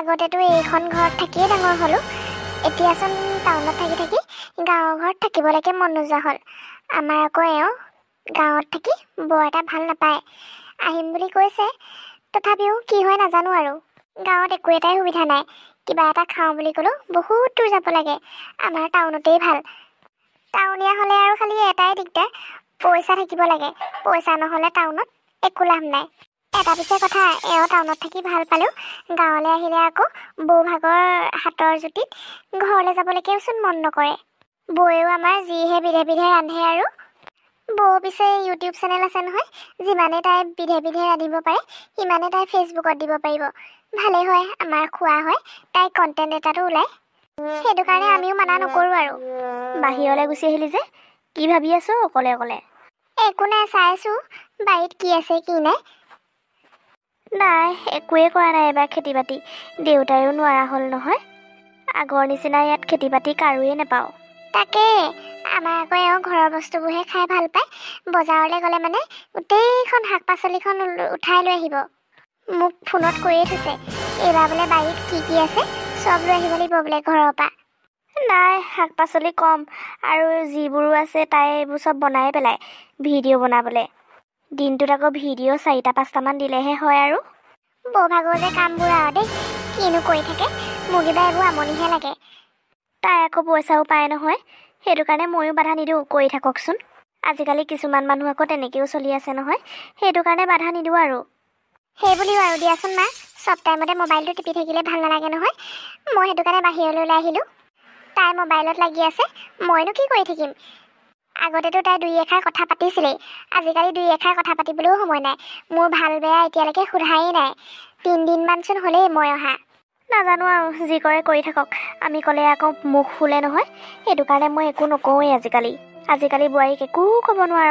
আগতেতো এইখন ঘৰত থাকিয়ে ডাঙৰ হ'লোঁ। এতিয়াচোন টাউনত থাকি থাকি গাঁৱৰ ঘৰত থাকিবলৈকে মন নোযোৱা হ'ল। আমাৰ আকৌ এওঁ গাঁৱত থাকি বৰ এটা ভাল নাপায়। আহিম বুলি কৈছে, তথাপিও কি হয় নাজানো আৰু। গাঁৱত একো এটাই সুবিধা নাই। কিবা এটা খাওঁ বুলি ক'লেও বহুত দূৰ যাব লাগে। আমাৰ টাউনতেই ভাল। টাউনীয়া হ'লে আৰু খালি এটাই দিগদাৰ, পইচা থাকিব লাগে। পইচা নহ'লে টাউনত একো লাভ নাই। এটা পিছে কথা, এওঁ টাউনত থাকি ভাল পালেও গাঁৱলৈ আহিলে আকৌ বৌভাগৰ হাতৰ জুতিত ঘৰলৈ যাবলৈকেওচোন মন নকৰে। বৌয়েও আমাৰ যিহে বিধে বিধে ৰান্ধে আৰু। বৌ পিছে ইউটিউব চেনেল আছে নহয়। যিমানে তাই বিধে বিধে ৰান্ধিব পাৰে সিমানে তাই ফেচবুকত দিব পাৰিব। ভালেই হয়, আমাৰ খোৱা হয়, তাই কণ্টেণ্ট এটাতো ওলায়। সেইটো কাৰণে আমিও মানা নকৰোঁ আৰু। বাহিৰলৈ গুচি আহিলি যে, কি ভাবি আছ অকলে অকলে? একো নাই, চাইছোঁ বাৰীত কি আছে কি নাই। নাই, একোৱেই কৰা নাই এবাৰ খেতি বাতি। দেউতায়ো নোৱাৰা হ'ল নহয়। আগৰ নিচিনা ইয়াত খেতি বাতি কাৰোৱেই নাপাওঁ। তাকে, আমাৰ আকৌ এওঁ ঘৰৰ বস্তুবোৰহে খাই ভাল পায়। বজাৰলৈ গ'লে মানে গোটেইখন শাক পাচলিখন উঠাই লৈ আহিব। মোক ফোনত কৈয়ে থৈছে, এইবাৰ বোলে বাৰীত কি কি আছে চব লৈ আহিব লাগিব বোলে ঘৰৰ পৰা। নাই, শাক পাচলি কম, আৰু যিবোৰো আছে তাই এইবোৰ চব বনাই পেলাই ভিডিঅ' বনাবলৈ। দিনটোত আকৌ ভিডিঅ' 4-5টামান দিলেহে হয় আৰু। বৌভাগৰ যে কামবোৰ আৰু দেই, কিনো কৰি থাকে, মোৰ কিবা এইবোৰ আমনিহে লাগে। তাই আকৌ পইচাও পায় নহয়, সেইটো কাৰণে ময়ো বাধা নিদিওঁ, কৰি থাককচোন। আজিকালি কিছুমান মানুহ আকৌ তেনেকৈও চলি আছে নহয়, সেইটো কাৰণে বাধা নিদিওঁ আৰু। সেই বুলিও আৰু দিয়াচোন মা, চব টাইমতে মোবাইলটো টিপি থাকিলে ভাল নালাগে নহয়। মই সেইটো কাৰণে বাহিৰলৈ ওলাই আহিলোঁ। তাই মোবাইলত লাগি আছে, মইনো কি কৰি থাকিম। আগতেতো তাই 2-এষাৰ কথা পাতিছিলেই, আজিকালি 2-এষাৰ কথা পাতিবলৈও সময় নাই। মোৰ ভাল বেয়া এতিয়ালৈকে সোধাই নাই। 3 দিনমানচোন হ'লেই মই অহা। নাজানো আৰু, যি কৰে কৰি থাকক। আমি ক'লে আকৌ মুখ ফুলে নহয়, সেইটো কাৰণে মই একো নকওঁৱেই আজিকালি বোৱাৰীক একো ক'ব নোৱাৰ।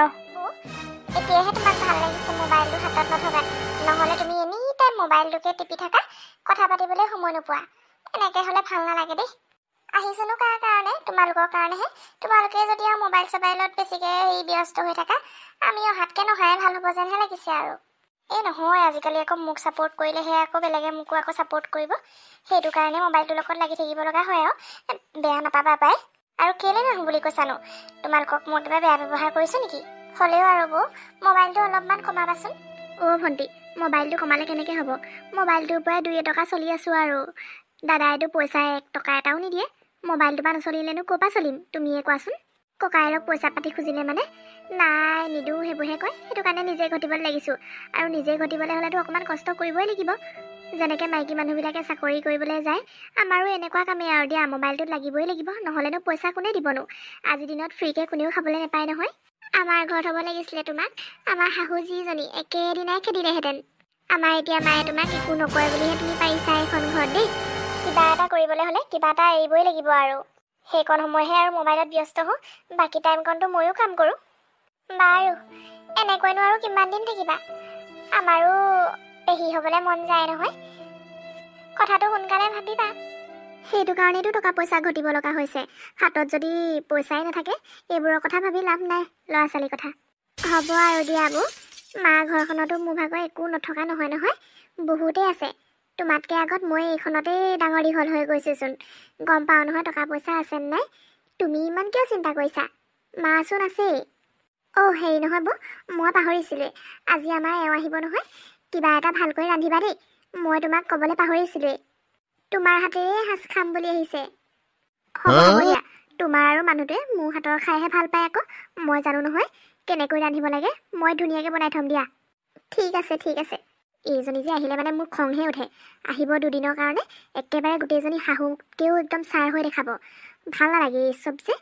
এতিয়াহে তোমাক ভাল লাগিছে মোবাইলটো হাতত নথকাত, নহ'লে তুমি এনি টাইম মোবাইলটোকে টিপি থাকা, কথা পাতিবলৈ সময় নোপোৱা। এনেকৈ হ'লে ভাল নালাগে দেই। আহিছোনো কাৰ কাৰণে? তোমালোকৰ কাৰণেহে। তোমালোকে যদি আৰু মোবাইল চবাইলত বেছিকৈ ব্যস্ত হৈ থাকা, আমি অহাতকৈ নহাই ভাল হ'ব যেনহে লাগিছে আৰু। এই নহয়, আজিকালি আকৌ মোক ছাপোৰ্ট কৰিলেহে আকৌ বেলেগে মোকো আকৌ ছাপোৰ্ট কৰিব। সেইটো কাৰণে মোবাইলটোৰ লগত লাগি থাকিব লগা হয় আৰু। বেয়া নাপাবা পাই। আৰু কেলৈ নাহোঁ বুলি কৈছানো? তোমালোকক মই কিবা বেয়া ব্যৱহাৰ কৰিছোঁ নেকি? হ'লেও আৰু বৌ, মোবাইলটো অলপমান কমাবাচোন। ভণ্টি, মোবাইলটো কমালে কেনেকৈ হ'ব? মোবাইলটোৰ পৰাই 2-এটকা চলি আছোঁ আৰু। দাদাইতো পইচা 1 টকা এটাও নিদিয়ে। মোবাইলটোৰ পৰা নচলিলেনো ক'ৰ পৰা চলিম, তুমিয়ে কোৱাচোন। ককাইৰক পইচা পাতি খুজিলে মানে নাই নিদিওঁ সেইবোৰহে কয়। সেইটো কাৰণে নিজে ঘটিবলৈ লাগিছোঁ। আৰু নিজে ঘটিবলৈ হ'লেতো অকণমান কষ্ট কৰিবই লাগিব। যেনেকৈ মাইকী মানুহবিলাকে চাকৰি কৰিবলৈ যায়, আমাৰো এনেকুৱা কামেই আৰু দিয়া। মোবাইলটোত লাগিবই লাগিব, নহ'লেনো পইচা কোনে দিবনো? আজিৰ দিনত ফ্ৰীকৈ কোনেও খাবলৈ নাপায় নহয়। আমাৰ ঘৰত হ'ব লাগিছিলে তোমাক। আমাৰ শাহু যিজনী একেদিনাই খেদিলেহেঁতেন। আমাৰ এতিয়া মায়ে তোমাক একো নকৰে বুলিহে তুমি পাৰিছা এইখন ঘৰত দেই। কিবা এটা কৰিবলৈ হ'লে কিবা এটা এৰিবই লাগিব আৰু। সেইকণ সময়হে আৰু মোবাইলত ব্যস্ত হওঁ, বাকী টাইমকণটো ময়ো কাম কৰোঁ। বাৰু, এনেকৈনো আৰু কিমান দিন থাকিবা? আমাৰো পেহী হ'বলৈ মন যায় নহয়। কথাটো সোনকালে ভাবিবা। সেইটো কাৰণেতো টকা পইচা ঘটিব লগা হৈছে। হাতত যদি পইচাই নাথাকে, এইবোৰৰ কথা ভাবি লাভ নাই। ল'ৰা ছোৱালীৰ কথা হ'ব আৰু দিয়া বৌ। মা ঘৰখনতো মোৰ ভাগৰ একো নথকা নহয় নহয়, বহুতেই আছে। তোমাতকৈ আগত মই এইখনতেই ডাঙৰ দীঘল হৈ গৈছোঁচোন। গম পাওঁ নহয় টকা পইচা আছে নাই। তুমি ইমান কিয় চিন্তা কৰিছা? মাচোন আছেই। হেৰি নহয় বৌ, মই পাহৰিছিলোঁৱেই। আজি আমাৰ এওঁ আহিব নহয়। কিবা এটা ভালকৈ ৰান্ধিবা দেই। মই তোমাক ক'বলৈ পাহৰিছিলোঁৱেই। তোমাৰ হাতেৰে সাজ খাম বুলি আহিছে। হ'ব দিয়া। তোমাৰ আৰু মানুহটোৱে মোৰ হাতৰ খাইহে ভাল পায় আকৌ। মই জানো নহয় কেনেকৈ ৰান্ধিব লাগে। মই ধুনীয়াকৈ বনাই থ'ম দিয়া। ঠিক আছে ঠিক আছে। এইজনী যে আহিলে মানে মোৰ খংহে উঠে। আহিব 2 দিনৰ কাৰণে, একেবাৰে গোটেইজনী শাহুকেও একদম ছাৰ হৈ দেখাব। ভাল নালাগে এই চব যে।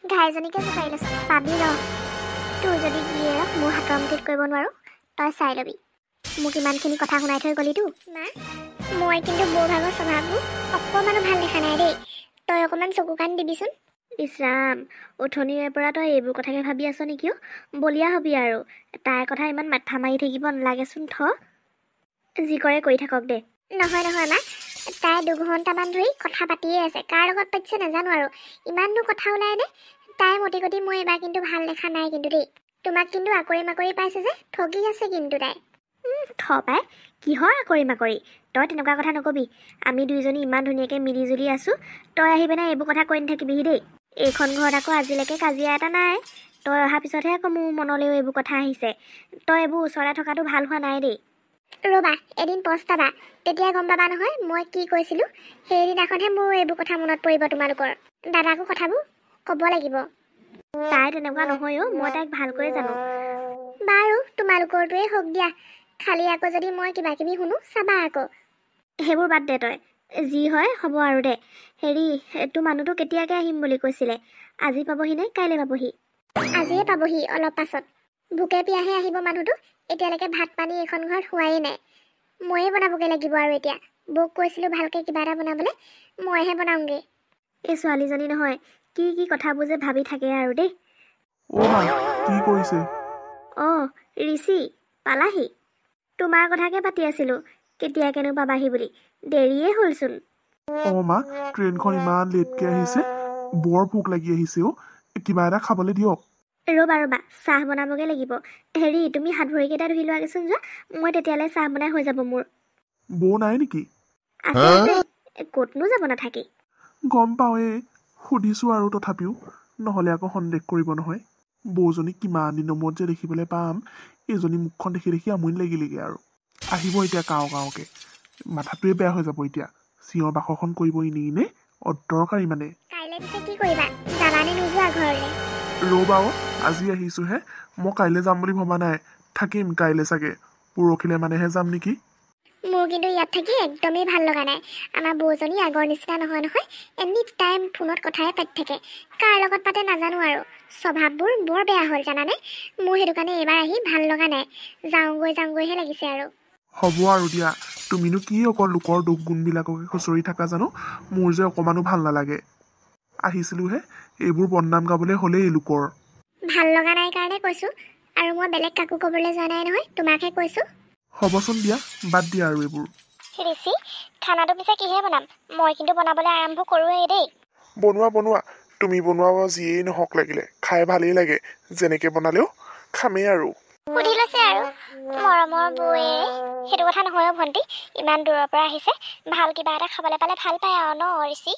ঘাইজনীকে জোকাৰি লৈছোঁ, পাবি ৰ। তোৰ যদি গিৰিয়েৰক মোৰ হাতৰ মুঠিত কৰিব নোৱাৰোঁ, তই চাই ল'বি। মোক ইমানখিনি কথা শুনাই থৈ গ'লিতো। মা, মই কিন্তু বৌভাগৰ স্বভাৱবোৰ অকণমানো ভাল দেখা নাই দেই। তই অকণমান চকু কাণ দিবিচোন। ইছৰাম, উঠনিৰে পৰা তই এইবোৰ কথাকে ভাবি আছ নেকি? বলিয়া হবি আৰু। তাইৰ কথা ইমান মাথা মাৰি থাকিব নালাগেচোন। যি কৰে কৰি থাকক দে। নহয় নহয় মা, তাই 2 ঘণ্টামান ধৰি কথা পাতিয়ে আছে। কাৰ লগত পাতিছে নাজানো আৰু। ইমাননো কথা ওলাইনে? তাইৰ মতি গতি মই এইবাৰ কিন্তু ভাল দেখা নাই কিন্তু দেই। তোমাক কিন্তু আকৰি মাকৰি পাইছে যে, ঠগি আছে কিন্তু তাই। পাই কিহৰ আকৰি মাকৰি তই তেনেকুৱা কথা নকবি আমি দুইজনী ইমান ধুনীয়াকৈ মিলি জুলি আছোঁ তই আহি পিনে এইবোৰ কথা কৈ নাথাকিবিহি দেই এইখন ঘৰত আকৌ আজিলৈকে কাজিয়া এটা নাই তই অহাৰ পিছতহে আকৌ মোৰ মনলৈও এইবোৰ কথা আহিছে তই এইবোৰ ওচৰতে থকাটো ভাল হোৱা নাই দেই ৰ'বা এদিন পস্তাবা তেতিয়া গম পাবা নহয় মই কি কৈছিলোঁ সেইদিনাখনহে মোৰ এইবোৰ কথা মনত পৰিব তোমালোকৰ দাদাকো কথাবোৰ ক'ব লাগিব তাই তেনেকুৱা নহয় অ' মই তাইক ভালকৈ জানো বাৰু তোমালোকৰটোৱে হওক দিয়া খালি আকৌ যদি মই কিবা কিবি শুনো চাবা আকৌ সেইবোৰ বাদ দে তই যি হয় হ'ব আৰু দে হেৰি তোৰ মানুহটো কেতিয়াকৈ আহিম বুলি কৈছিলে আজি পাবহি নে কাইলৈ পাবহি আজিয়ে পাবহি অলপ পাছত ভোকে পিয়াহে আহিব মানুহটো এতিয়ালৈকে ভাত পানী এইখন ঘৰত হোৱাই নাই ময়ে বনাবগৈ লাগিব আৰু এতিয়া বৌক কৈছিলোঁ ভালকৈ কিবা এটা বনাবলৈ মইহে বনাওঁগৈ এই ছোৱালীজনী নহয় কি কি কথাবোৰ যে ভাবি থাকে আৰু দেই অ' মা কি কৰিছে অঁ ঋষি পালাহি তোমাৰ কথাকে পাতি আছিলোঁ কেতিয়াকেনো পাবাহি বুলি দেৰিয়ে হ'লচোন অ' মা ট্ৰেইনখন ইমান লেটকৈ আহিছে বৰ ভোক লাগি আহিছে অ' কিবা এটা খাবলৈ দিয়ক ৰ'বা চাহ বনাবগৈ লাগিব হেৰি তুমি হাত ভৰিকেইটা ধুই লোৱাগৈচোন যোৱা মই তেতিয়ালৈ চাহ বনাই হৈ যাব মোৰ বৌ নাই নেকি আছে ক'তনো যাব নাথাকি গম পাওঁৱেই সুধিছোঁ আৰু তথাপিও নহ'লে আকৌ সন্দেহ কৰিব নহয় বৌজনীক কিমান দিনৰ মূৰত যে দেখিবলৈ পাম এইজনী মুখখন দেখি দেখি আমনি লাগিলেগৈ আৰু আহিব এতিয়া কাওঁকৈ মাথাটোৱে বেয়া হৈ যাব এতিয়া চিঞৰ বাখৰখন কৰিব এনেই অদৰকাৰী মানে কাইলৈ পিছে কি কৰিবা যাবানে নোযোৱা ঘৰলৈ ৰ'বা অ' আজি আহিছোঁহে মই কাইলৈ যাম বুলি ভবা নাই থাকিম কাইলৈ চাগে পৰহিলৈ মানেহে যাম নেকি মোৰ কিন্তু ইয়াত থাকি একদমেই ভাল লগা নাই আমাৰ বৌজনী আগৰ নিচিনা নহয় এনি টাইম ফোনত কথাই পাতি থাকে কাৰ লগত পাতে নাজানো আৰু স্বভাৱবোৰ বৰ বেয়া হ'ল জানানে মোৰ সেইটো কাৰণে এইবাৰ আহি ভাল লগা নাই যাওঁগৈহে লাগিছে আৰু হ'ব আৰু দিয়া তুমিনো কি অকল লোকৰ দুখ গুণবিলাককে খুচৰি থাকা জানো মোৰ যে অকণমানো ভাল নালাগে আহিছিলোঁহে এইবোৰ বদনাম গাবলৈ হ'লেই লোকৰ ভাল লগা নাই কাৰণে কৈছোঁ আৰু মই বেলেগ কাকো ক'বলৈ যোৱা নাই নহয় তোমাকহে কৈছোঁ হ'বচোন দিয়া বাদ দিয়া আৰু এইবোৰ ঋষি খানাটো পিছে কিহে বনাম মই কিন্তু বনাবলৈ আৰম্ভ কৰোঁৱেই দেই বনোৱা তুমি বনোৱা যিয়েই নহওক লাগিলে খাই ভালেই লাগে যেনেকৈ বনালেও খামেই আৰু সুধি লৈছে আৰু মৰমৰ বৌয়ে সেইটো কথা নহয় ভণ্টি ইমান দূৰৰ পৰা আহিছে ভাল কিবা এটা খাবলৈ পালে ভাল পায় আৰু ন ঋষি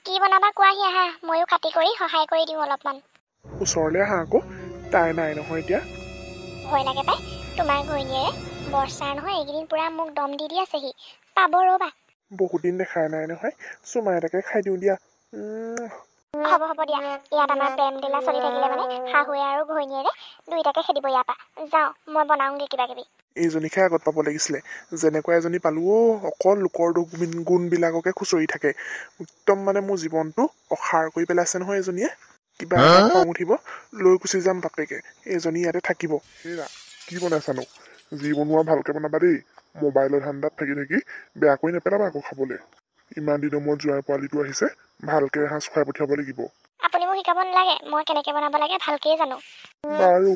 কি বনাবা কোৱাহি আহা ময়ো কাটি কৰি সহায় কৰি দিওঁ অলপমান ওচৰলৈ আহা আকৌ তাই নাই নহয় এতিয়া ভয় লাগে পাই তোমাৰ ঘৈণীয়েৰে বৰ্ষাৰ নহয় এইকেইদিন পুৰা মোক দম দি আছেহি পাব ৰ'বা বহুত দিন দেখাই নাই নহয় চুমা এটাকে খাই দিওঁ দিয়া হ'ব দিয়া ইয়াত আমাৰ প্ৰেম দিলা চলি থাকিলে মানে শাহুৱে আৰু ঘৈণীয়েৰে দুইটাকে খেদিব ইয়াৰ পৰা যাওঁ মই বনাওঁগৈ কিবা কিবি এইজনীকে আগত পাব লাগিছিলে যেনেকুৱা এজনী পালোঁ অকল লোকৰ দুখ গুণবিলাককে খুচৰি থাকে একদম মানে মোৰ জীৱনটো অসাৰ কৰি পেলাইছে নহয় এজনীয়ে কিবা এটা খং উঠিব লৈ গুচি যাম বাপেকে এইজনী ইয়াতে থাকিব হেৰা কি বনাইছানো যি বনোৱা ভালকৈ বনাবা দেই মোবাইলৰ ধান্দাত থাকি বেয়াকৈ নেপেলাবা আকৌ খাবলৈ ইমান দিনৰ মূৰত জোৱাই পোৱালিটো আহিছে ভালকৈ এসাঁজ খুৱাই পঠিয়াব লাগিব আপুনি মোক শিকাব নালাগে মই কেনেকৈ বনাব লাগে ভালকেই জানো বাৰু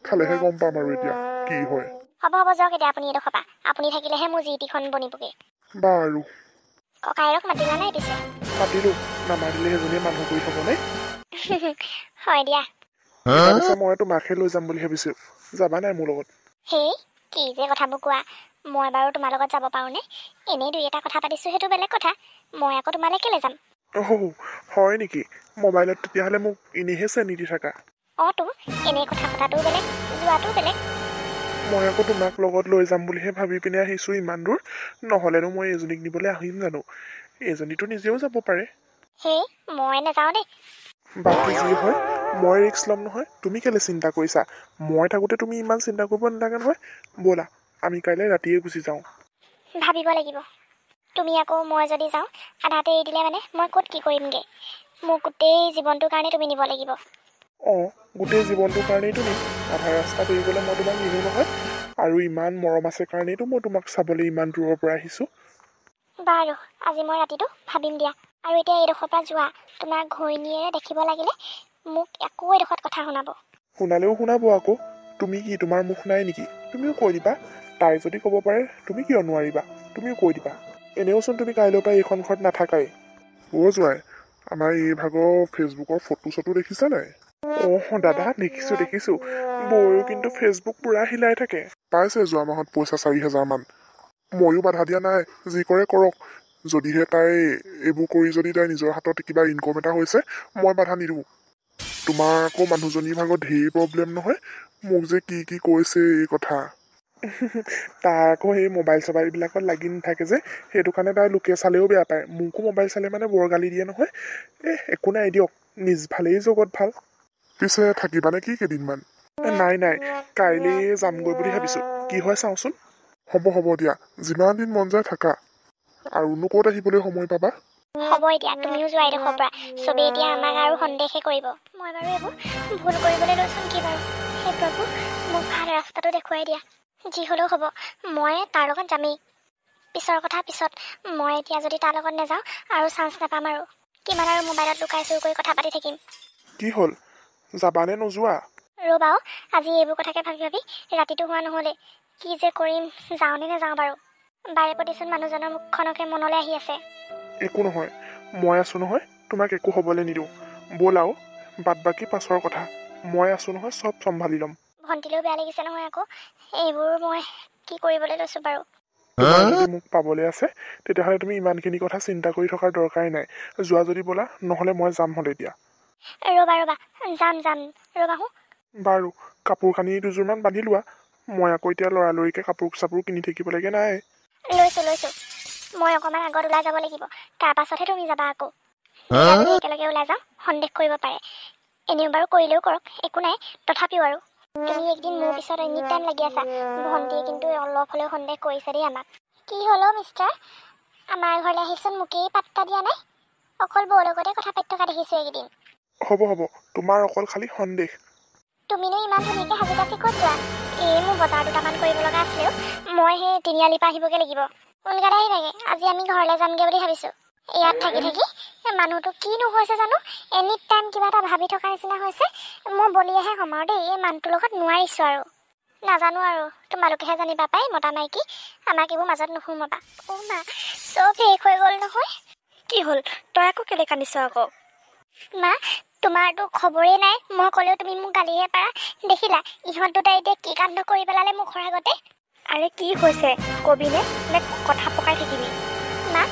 খালেহে গম পাম আৰু এতিয়া কি হয় হ'ব যাওক এতিয়া আপুনি এইডোখৰ পৰা আপুনি থাকিলেহে মোৰ জিটিখন বনিবগৈ বাৰু ককাইৰক মাতিলা নাই পিছে মাতিলোঁ নামাতিলে সেইজনীয়ে মানুহ কৰি থ'বনে হয় দিয়া পিছে মই তোমাকহে লৈ যাম বুলি ভাবিছোঁ যাবা নাই মোৰ লগত হেই কি যে কথাবোৰ কোৱা মই বাৰু তোমাৰ লগত যাব পাৰোঁনে এনেই দুই এটা কথা পাতিছোঁ সেইটো বেলেগ কথা মই আকৌ তোমালৈ কেলৈ যাম হয় নেকি মোবাইলত তেতিয়াহ'লে মোক এনেইহে চেনি দি থাকা তো এনেই কথা পতাটোও বেলেগ যোৱাটোও বেলেগ মই আকৌ তোমাক লগত লৈ যাম বুলিহে ভাবি পিনে আহিছোঁ ইমান দূৰ নহ'লেনো মই এজনীক নিবলৈ আহিম জানো এজনীতো নিজেও যাব পাৰে হেই মই নাযাওঁ দেই বাকী যি হয় মই ৰিক্স ল'ম নহয় তুমি কেলৈ চিন্তা কৰিছা মই থাকোঁতে তুমি ইমান চিন্তা কৰিব নালাগে নহয় ব'লা আমি কাইলৈ ৰাতিয়ে গুচি যাওঁ ভাবিব লাগিব তুমি আকৌ মই যদি যাওঁ আধাতে এৰি দিলে মানে মই ক'ত কি কৰিমগৈ মোক গোটেই জীৱনটোৰ কাৰণে তুমি নিব লাগিব গোটেই জীৱনটোৰ কাৰণেইতো নিম আধা ৰাস্তাত এৰি গ'লে মই তোমাক নিনো নহয় আৰু ইমান মৰম আছে কাৰণেইতো মই তোমাক চাবলৈ ইমান দূৰৰ পৰা আহিছোঁ বাৰু আজি মই ৰাতিটো ভাবিম দিয়া আৰু এতিয়া এইডোখৰ পৰা যোৱা তোমাৰ ঘৈণীয়েৰে দেখিব লাগিলে মোক একো এইডোখৰত কথা শুনাব শুনালেও শুনাব আকৌ তুমি কি তোমাৰ মুখ নাই নেকি তুমিও কৈ দিবা তাই যদি ক'ব পাৰে তুমি কিয় নোৱাৰিবা তুমিও কৈ দিবা এনেওচোন তুমি কাইলৈৰ পৰা এইখন ঘৰত নাথাকাই জোৱাই আমাৰ এই ভাগৰ ফেচবুকৰ ফটো চটো দেখিছা নাই দাদা দেখিছোঁ বৌও কিন্তু ফেচবুক পুৰা হিলাই থাকে পাইছে যোৱা মাহত পইচা 4,000 মান। ময়ো বাধা দিয়া নাই, যি কৰে কৰক। যদিহে তাই এইবোৰ কৰি যদি তাই নিজৰ হাতত কিবা ইনকম এটা হৈছে, মই বাধা নিদিওঁ। তোমাৰ আকৌ মানুহজনীৰ ভাগত ঢেৰ প্ৰব্লেম নহয়, মোক যে কি কি কৈছে এই কথা। তাই আকৌ সেই মোবাইল চবাইলবিলাকত লাগি নাথাকে যে, সেইটো কাৰণে তাই লোকে চালেও বেয়া পায়। মোকো মোবাইল চালে মানে বৰ গালি দিয়ে নহয়। একো নাই দিয়ক, নিজ ভালেই জগত ভাল। পিছে থাকিবানে কি কেইদিনমান? নাই নাই, কাইলৈ যামগৈ বুলি ভাবিছোঁ। কি হয় চাওঁচোন। হ'ব দিয়া, যিমান দিন মন যায় থাকা। আৰুনো ক'ত আহিবলৈ সময় পাবা? হ'ব এতিয়া, তুমিও যোৱা এডোখৰ পৰা। চবেই এতিয়া আমাক আৰু সন্দেহে কৰিব। মই বাৰু এইবোৰ ভুল কৰিবলৈ লৈছোন কি বাৰু? হে প্ৰভু, মোক ভাল ৰাস্তাটো দেখুৱাই দিয়া। যি হ'লেও হ'ব, মই তাৰ লগত যামেই। পিছৰ কথা পিছত। মই এতিয়া যদি তাৰ লগত নাযাওঁ আৰু চান্স নাপাম আৰু। কিমান আৰু মোবাইলত লুকাই চুৰ কৰি কথা পাতি থাকিম। কি হ'ল, যাবানে নোযোৱা? ৰ'বাও, আজি এইবোৰ কথাকে ভাবি ভাবি ৰাতিটো হোৱা নহ'লে। কি যে কৰিম, যাওঁনে নাযাওঁ বাৰু? বাৰে প্ৰতিচোন মানুহজনৰ মুখখনকে মনলৈ আহি আছে। একো নহয়, মই আছোঁ নহয়, তোমাক একো হ'বলৈ নিদিওঁ। ব'ল আৰু, বাদ বাকী পাছৰ কথা। মই আছোঁ নহয়, চব চম্ভালি ল'ম। ভণ্টিলৈও বেয়া লাগিছে নহয় আকৌ। এইবোৰ মই কি কৰিবলৈ লৈছোঁ বাৰু? তোমাৰ যদি মোক পাবলৈ আছে, তেতিয়াহ'লে তুমি ইমানখিনি কথা চিন্তা কৰি থকাৰ দৰকাৰেই নাই। যোৱা যদি ব'লা, নহ'লে মই যাম হ'লে এতিয়া। ৰ'বা যাম ৰ'বা হো। বাৰু, কাপোৰ কানি দুযোৰমান বান্ধি লোৱা। মই আকৌ এতিয়া লৰালৰিকৈ কাপোৰ চাপোৰ কিনি থাকিবলৈকে নাই। লৈছোঁ। মই অকণমান আগত ওলাই যাব লাগিব। তাৰ পাছতহে তুমি যাবা আকৌ। যদি একেলগে ওলাই যাওঁ, সন্দেহ কৰিব পাৰে। এনেও বাৰু কৰিলেও কৰক, একো নাই। তথাপিও আৰু তুমি একদিন মোৰ পিছত এনি টাইম লাগি আছা। ভণ্টিয়ে কিন্তু অলপ হ'লেও সন্দেহ কৰিছে দেই আমাক। কি হ'লো মিষ্টাৰ? আমাৰ ঘৰলৈ আহিচোন মোকেই পাত্তা দিয়া নাই। অকল বৌৰ লগতে কথা পাতি থকা দেখিছোঁ এইকেইদিন। হ'ব, তোমাৰ অকল খালি সন্দেহ। তুমিনো ইমান ধুনীয়াকৈ সাজি কাচি ক'ত যোৱা? মোৰ বজাৰ দুটামান কৰিব লগা আছিলেও। মই সেই তিনিআলিৰ পৰা আহিবগৈ লাগিব। সোনকালে আহিবাগে, আজি আমি ঘৰলৈ যামগৈ বুলি ভাবিছোঁ। ইয়াত থাকি মানুহটো কিনো হৈছে জানো? এনি টাইম কিবা এটা ভাবি থকা নিচিনা হৈছে। মই বলিয়াহে সোমাওঁ দেই, এই মানুহটোৰ লগত নোৱাৰিছোঁ আৰু। নাজানো আৰু, তোমালোকেহে জানিবা পাই মতা মাইকী। আমাক এইবোৰ মাজত নোসোমাবা। মা, চব শেষ হৈ গ'ল নহয়। কি হ'ল, তই আকৌ কেলে কান্দিছ আকৌ? মা, তোমাৰতো খবৰেই নাই। মই ক'লেও তুমি মোক গালিহে পাৰা। দেখিলা ইহঁত দুটাই এতিয়া কি কাণ্ড কৰি পেলালে মুখৰ আগতে। আৰে কি হৈছে কবিনে, নে কথা পকাই থাকিবি? মা,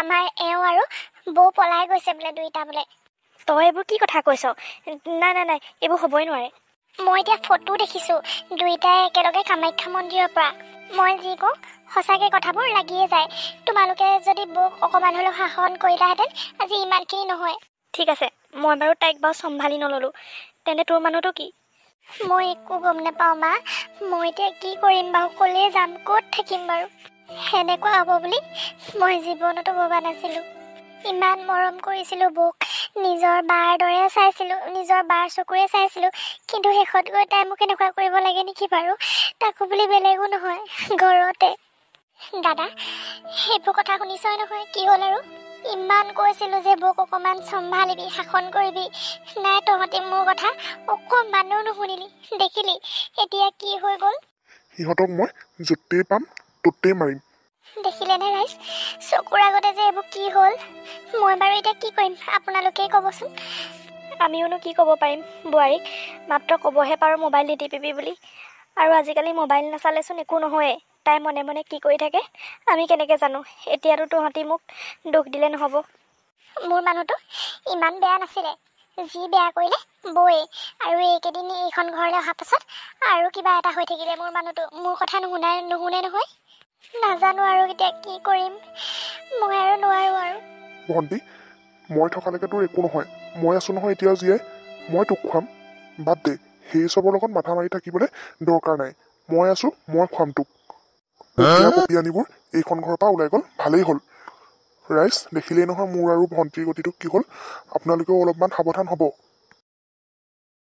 আমাৰ এওঁ আৰু বৌ পলাই গৈছে বোলে, দুইটা বোলে। তই এইবোৰ কি কথা কৈছ? নাই, এইবোৰ হ'বই নোৱাৰে। মই এতিয়া ফটো দেখিছোঁ, দুইটাই একেলগে কামাখ্যা মন্দিৰৰ পৰা। মই যি কওঁ সঁচাকৈ কথাবোৰ লাগিয়ে যায়। তোমালোকে যদি বৌক অকণমান হ'লেও শাসন কৰিলাহেঁতেন, আজি ইমানখিনি নহয়। ঠিক আছে, মই বাৰু তাইক বাৰু চম্ভালি নল'লোঁ। তেন্তে তোৰ মানুহটো কি? মই একো গম নাপাওঁ মা। মই এতিয়া কি কৰিম বাৰু? ক'লেই যাম, ক'ত থাকিম বাৰু? সেনেকুৱা হ'ব বুলি মই জীৱনতো ভবা নাছিলোঁ। ইমান মৰম কৰিছিলোঁ বৌক, নিজৰ বাৰ দৰে চাইছিলোঁ, নিজৰ বাৰ চকুৰে চাইছিলোঁ। কিন্তু শেষত গৈ তাই মোক এনেকুৱা কৰিব লাগে নেকি বাৰু? তাকো বুলি বেলেগো নহয়, ঘৰতে। দাদা, সেইবোৰ কথা শুনিছই নহয়, কি হ'ল আৰু? ইমান কৈছিলোঁ যে বৌক অকণমান চম্ভালিবি, শাসন কৰিবি। নাই, তহঁতে মোৰ কথা অকণমানো নুশুনিলি। দেখিলি এতিয়া কি হৈ গ'ল? সিহঁতক মই য'তেই পাম ত'তেই মাৰিম। দেখিলেনে ৰাইজ, চকুৰ আগতে যে এইবোৰ কি হ'ল? মই বাৰু এতিয়া কি কৰিম, আপোনালোকেই ক'বচোন। আমিওনো কি ক'ব পাৰিম বোৱাৰীক? মাত্ৰ ক'বহে পাৰোঁ মোবাইল নিটিপিবি বুলি। আৰু আজিকালি মোবাইল নাচালেচোন একো নহয়েই। তাই মনে মনে কি কৰি থাকে আমি কেনেকৈ জানো? এতিয়াতো তহঁতি মোক দোষ দিলে নহ'ব। মোৰ মানুহটো ইমান বেয়া নাছিলে। যি বেয়া কৰিলে বৌয়ে। আৰু এইকেইদিন এইখন ঘৰলৈ অহাৰ পাছত আৰু কিবা এটা হৈ থাকিলে মোৰ মানুহটো। মোৰ কথা নুশুনে নহয়। নাজানো আৰু এতিয়া কি কৰিম। মই আৰু নোৱাৰোঁ আৰু। ভণ্টি, মই থকালৈকে তোৰ একো নহয়। মই আছোঁ নহয় এতিয়াও জীয়াই। মই তোক খুৱাম। বাদ দে, সেই চবৰ লগত মাথা মাৰি থাকিবলৈ দৰকাৰ নাই। মই আছোঁ, মই খুৱাম তোক। পপিয়ানিবোৰ এইখন ঘৰৰ পৰা ওলাই গ'ল, ভালেই হ'ল। ৰাইজ, দেখিলেই নহয় মোৰ আৰু ভণ্টিৰ গতিটো কি হ'ল। আপোনালোকেও অলপমান সাৱধান হ'ব।